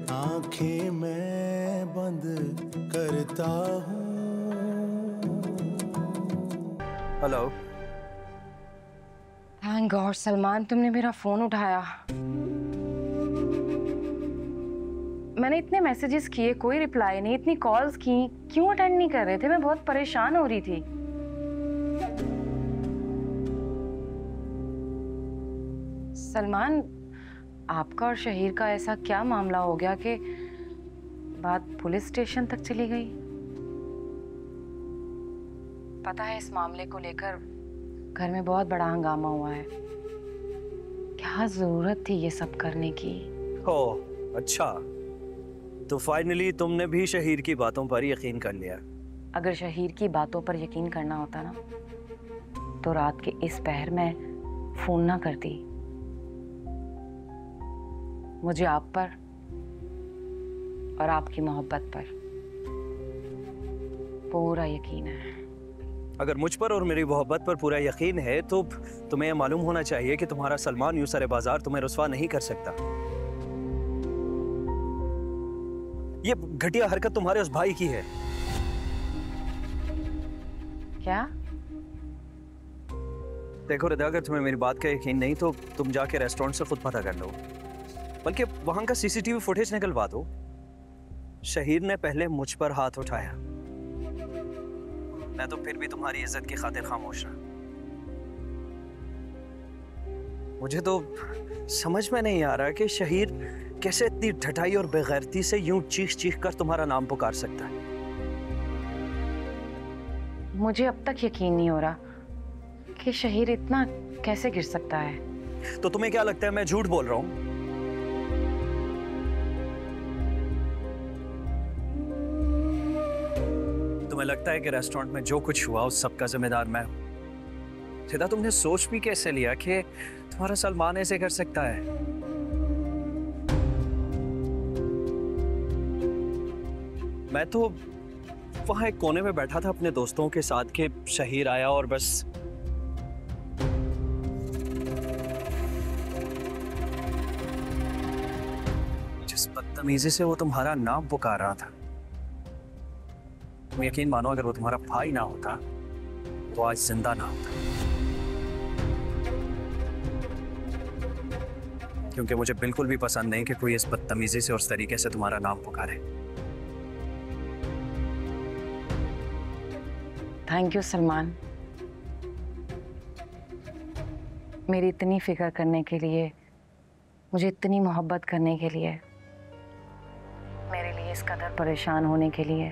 आंखें मैं बंद करता हूँ। हेलो। थैंक गॉड सलमान, तुमने मेरा फोन उठाया। मैंने इतने मैसेजेस किए, कोई रिप्लाई नहीं, इतनी कॉल्स की, क्यों अटेंड नहीं कर रहे थे? मैं बहुत परेशान हो रही थी। सलमान, आपका और शहीर का ऐसा क्या मामला हो गया कि बात पुलिस स्टेशन तक चली गई? पता है, इस मामले को लेकर घर में बहुत बड़ा हंगामा हुआ है। क्या जरूरत थी ये सब करने की? ओह अच्छा, तो फाइनली तुमने भी शहीर की बातों पर यकीन कर लिया। अगर शहीर की बातों पर यकीन करना होता ना, तो रात के इस पहर में फोन ना करती। मुझे आप पर और आपकी मोहब्बत पर पूरा यकीन है। अगर मुझ पर और मेरी मोहब्बत पर पूरा यकीन है तो तुम्हें यह मालूम होना चाहिए कि तुम्हारा सलमान यूं सरे बाजार तुम्हें रुस्वा नहीं कर सकता। ये घटिया हरकत तुम्हारे उस भाई की है। क्या? देखो रिदा, अगर तुम्हें मेरी बात का यकीन नहीं तो तुम जाके रेस्टोरेंट से खुद पता कर लो, बल्कि वहां का सीसीटीवी फुटेज निकलवा दो। शहीर ने पहले मुझ पर हाथ उठाया, मैं तो फिर भी तुम्हारी इज्जत की खातिर खामोश रहा। मुझे तो समझ में नहीं आ रहा कि शहीर कैसे इतनी ढटाई और बेगैरती से यूं चीख चीख कर तुम्हारा नाम पुकार सकता है। मुझे अब तक यकीन नहीं हो रहा कि शहीर इतना कैसे गिर सकता है। तो तुम्हें क्या लगता है मैं झूठ बोल रहा हूं? तुम्हें लगता है कि रेस्टोरेंट में जो कुछ हुआ उस सब का जिम्मेदार मैं हूं? सीधा तुमने सोच भी कैसे लिया कि तुम्हारा सलमान ऐसे कर सकता है? मैं तो वहां एक कोने में बैठा था अपने दोस्तों के साथ कि शहीर आया और बस जिस बदतमीजी से वो तुम्हारा नाम पुकार रहा था, तुम यकीन मानो अगर वो तुम्हारा भाई ना होता तो आज जिंदा ना होता। क्योंकि मुझे बिल्कुल भी पसंद नहीं कि कोई इस बदतमीजी से और इस तरीके से तुम्हारा नाम पुकारे। थैंक यू सलमान, मेरी इतनी फिक्र करने के लिए, मुझे इतनी मोहब्बत करने के लिए, मेरे लिए इस कदर परेशान होने के लिए।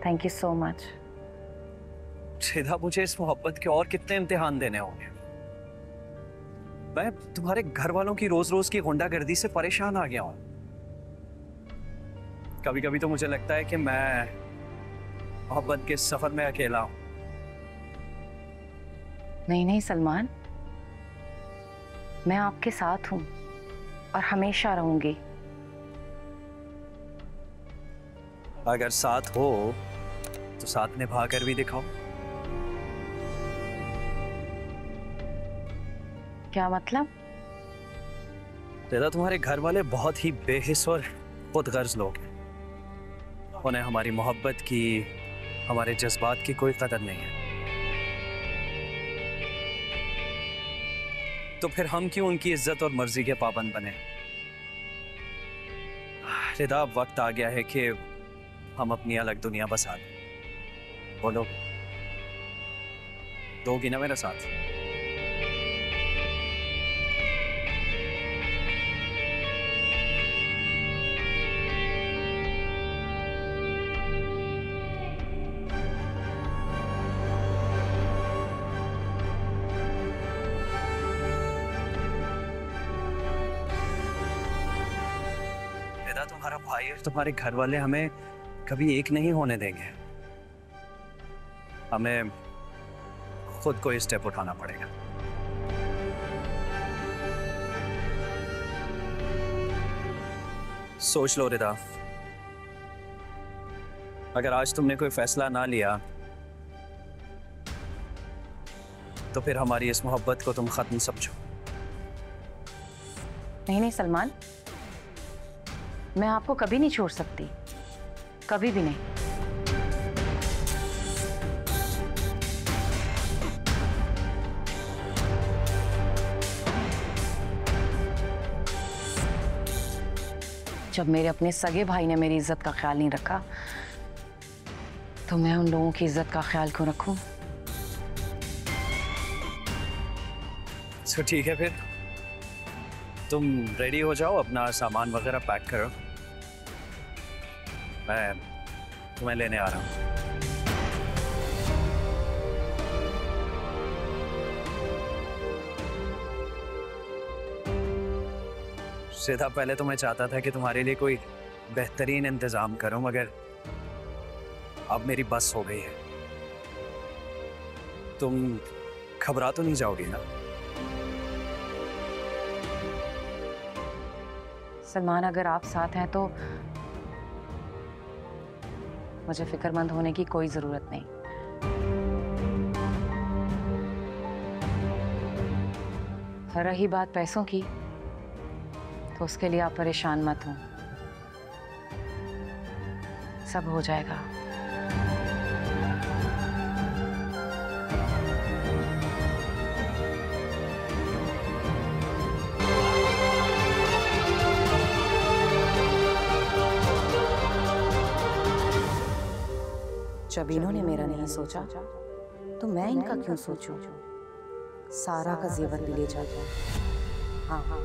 Thank you so much. सीधा मुझे इस मोहब्बत के और कितने इम्तिहान देने होंगे? मैं तुम्हारे घर वालों की रोज रोज की गुंडागर्दी से परेशान आ गया हूं। कभी कभी तो मुझे लगता है कि मैं मोहब्बत के सफर में अकेला हूं। नहीं नहीं सलमान, मैं आपके साथ हूं और हमेशा रहूंगी। अगर साथ हो तो साथ निभा कर भी दिखाओ। क्या मतलब? दादा, तुम्हारे घर वाले बहुत ही बेहिस और खुदगर्ज लोग हैं। उन्हें हमारी मोहब्बत की, हमारे जज्बात की कोई कदर नहीं है। तो फिर हम क्यों उनकी इज्जत और मर्जी के पाबंद बने? रिदा, अब वक्त आ गया है कि हम अपनी अलग दुनिया बसा दें। बोलो, दोगी ना मेरा साथ? तुम्हारा भाई और तुम्हारे घर वाले हमें कभी एक नहीं होने देंगे। हमें खुद को स्टेप उठाना पड़ेगा। सोच लो रिदा, अगर आज तुमने कोई फैसला ना लिया तो फिर हमारी इस मोहब्बत को तुम खत्म समझो। नहीं नहीं सलमान, मैं आपको कभी नहीं छोड़ सकती, कभी भी नहीं। जब मेरे अपने सगे भाई ने मेरी इज्जत का ख्याल नहीं रखा, तो मैं उन लोगों की इज्जत का ख्याल क्यों रखूं? तो ठीक है, फिर तुम रेडी हो जाओ, अपना सामान वगैरह पैक करो, मैं तुम्हें लेने आ रहा हूँ। सीधा पहले तो मैं चाहता था कि तुम्हारे लिए कोई बेहतरीन इंतजाम करूं, मगर अब मेरी बस हो गई है। तुम घबरा तो नहीं जाओगी ना? सलमान, अगर आप साथ हैं तो मुझे फिक्रमंद होने की कोई जरूरत नहीं। रही बात पैसों की, तो उसके लिए आप परेशान मत हो, सब हो जाएगा। जब इन्होंने मेरा नहीं सोचा, तो मैं इनका क्यों सोचूं? सारा का जेवर भी ले जाता। हाँ हाँ,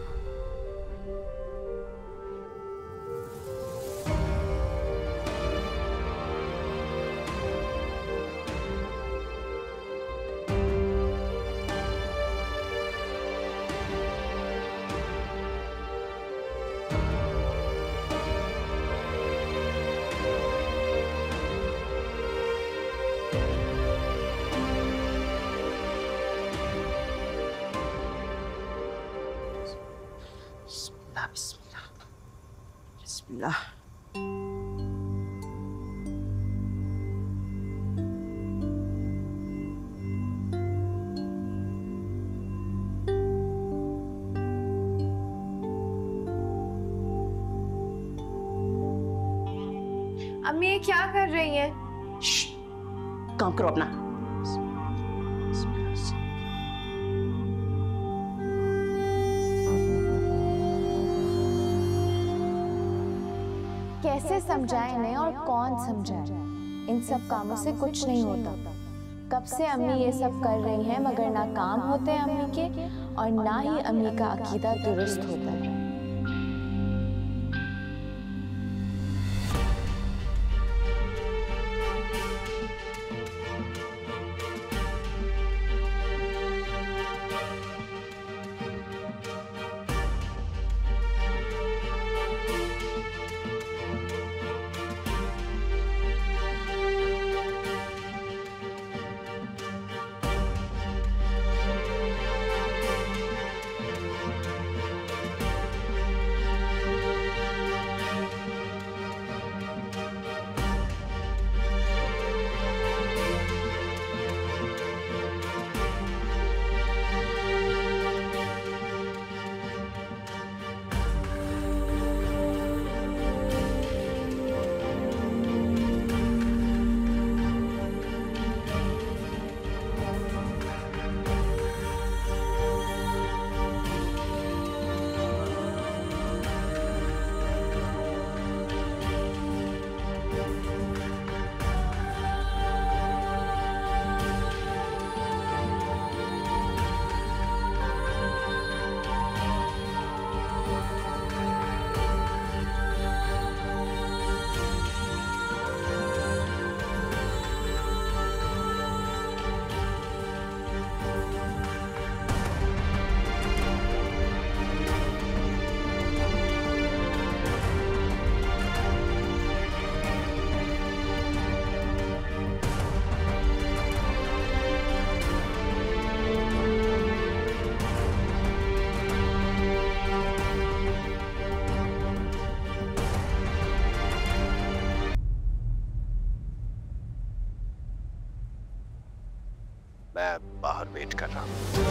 बिस्मिल्लाह बिस्मिल्लाह। अम्मी ये क्या कर रही हैं? काम करो अपना। कैसे समझाएं इन्हें और कौन समझाए? इन सब कामों से कुछ नहीं होता। कब से अम्मी ये सब कर रही हैं, मगर ना काम होते हैं अम्मी के और ना ही अम्मी का अकीदा दुरुस्त होता है। मैं बाहर वेट कर रहा हूँ।